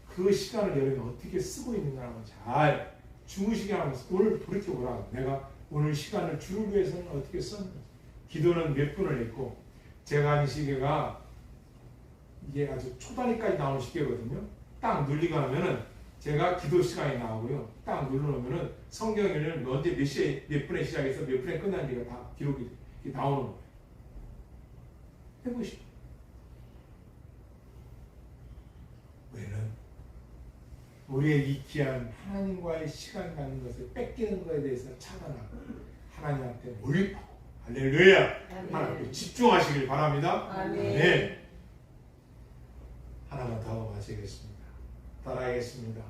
그 시간을 여러분이 어떻게 쓰고 있는가 하면 잘 주무시게 하면서 오늘 돌이켜보라. 내가 오늘 시간을 주를 위해서는 어떻게 썼는지. 기도는 몇 분을 했고, 제가 하는 시계가 이게 아주 초다리까지 나오는 시계거든요. 딱 눌리고 하면은 제가 기도 시간이 나오고요. 딱 눌러놓으면은 성경에는 언제 몇 시에 몇 분에 시작해서 몇 분에 끝난지가 다 기록이 나오는 거예요. 해보시죠. 왜는 우리의 이 귀한 하나님과의 시간 갖는 것을 뺏기는 것에 대해서 차단하고 하나님한테 몰입하고 할렐루야! 하나님께 집중하시길 바랍니다. 아멘. 네. 하나만 더 마치겠습니다. 따라하겠습니다.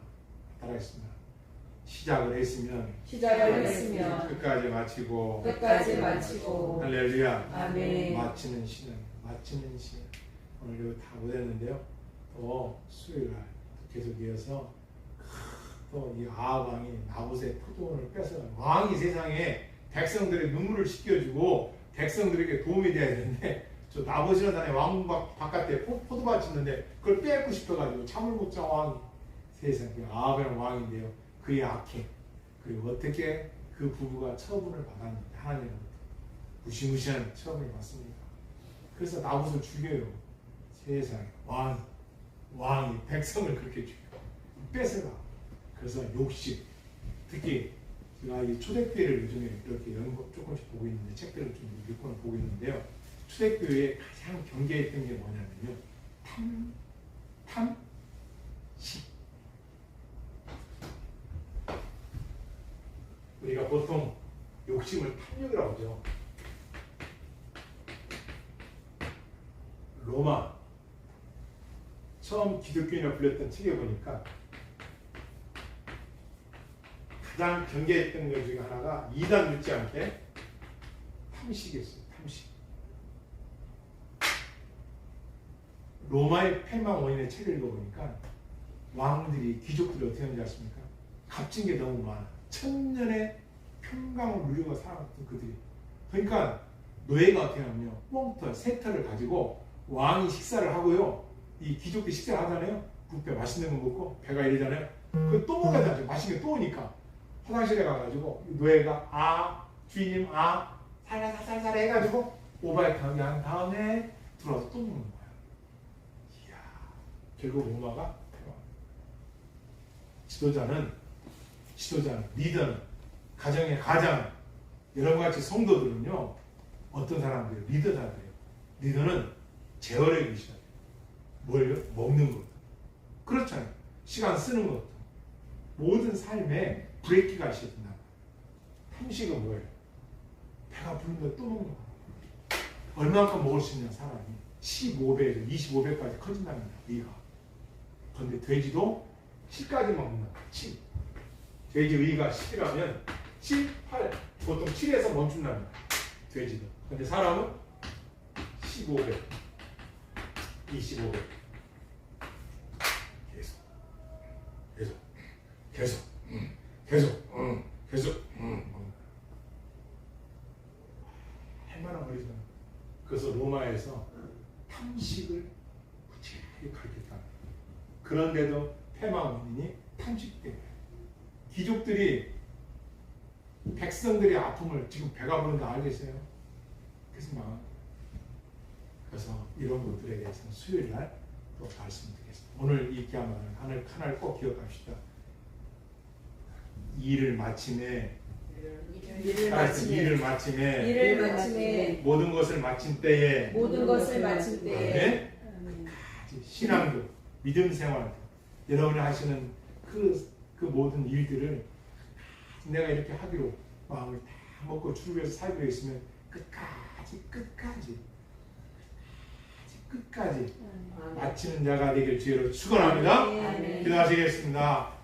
시작을 했으면 끝까지 마치고 할렐루야. 아멘. 마치는 시간. 오늘 이거 다 못했는데요. 또 수요일날 계속 이어서 또 이 아합왕이 나봇의 포도원을 뺏어 왕이 세상에 백성들의 눈물을 씻겨주고 백성들에게 도움이 돼야 되는데 저 나보시는 단에 왕 바깥에 포도밭이 있는데 그걸 뺏고 싶어가지고 참을 못 자 왕이 세상 그 아합은 왕인데요. 그의 악해. 그리고 어떻게 그 부부가 처분을 받았는데 하나님은 무시무시한 처분을 받습니다. 그래서 나봇을 죽여요. 세상에 왕이 백성을 그렇게 죽여 뺏어가. 그래서 욕심. 특히 제가 이 초대교회를 요즘에 이렇게 조금씩 보고 있는데 책들을 좀 읽고는 보고 있는데요. 초대교회에 가장 경계했던 게 뭐냐면요. 탐식. 우리가 보통 욕심을 탐욕이라고 하죠. 로마 처음 기독교인을 불렸던 책에 보니까 가장 경계했던 것 중에 하나가 이단 늦지 않게 탐식이었어요. 탐식. 로마의 패망 원인의 책을 읽어보니까 왕들이 귀족들이 어떻게 하는지 아십니까? 값진 게 너무 많아. 천년의 평강을 누리고 살아왔던 그들이. 그러니까 노예가 어떻게 하냐면요. 뽕터, 세터를 가지고 왕이 식사를 하고요. 이 귀족들이 식사를 하잖아요. 뷔페 맛있는 거 먹고 배가 이러잖아요. 그거 또 먹어야 되죠. 맛있는 게 또 오니까. 화장실에 가가지고 노예가 주인님 살살 해가지고 오바이트 한 다음에 들어와서 또 먹는 거야. 이야, 결국 로마가 지도자는 리더는 가정의 가장 여러분 같이 성도들은요 어떤 사람들이에요? 리더자들이에요. 리더는 제어력이 있어야 돼요. 뭘요? 먹는 것. 그렇잖아요. 시간 쓰는 것도. 모든 삶에 브레이크가 있어야 된다. 탐식은 뭐예요? 배가 부른데 또 먹는 거. 얼마만큼 먹을 수 있냐 사람이 15배에서 25배까지 커진답니다. 위가. 그런데 돼지도 7까지 먹는다. 7. 돼지 위가 10이라면 7, 8 보통 7에서 멈춘답니다. 돼지도. 근데 사람은 15배, 25배. 계속. 할 만한 말이잖아. 그래서 로마에서 탐식을 구체하게 가르쳤다. 그런데도 패망 원인이 탐식 때문에. 귀족들이 백성들의 아픔을 지금 배가 부른다 알겠어요? 그래서 이런 것들에 대해서는 수요일 날 또 말씀드리겠습니다. 오늘 이 기함은 하나를 꼭 기억합시다. 일을 마침에 모든 것을 마친 때에 네? 신앙도 믿음 생활도 여러분이 하시는 그 모든 일들을 내가 이렇게 하기로 마음을 다 먹고 주를 살기로 했으면 끝까지 마치는 자가 되길 주의로 축원합니다. 기도하시겠습니다.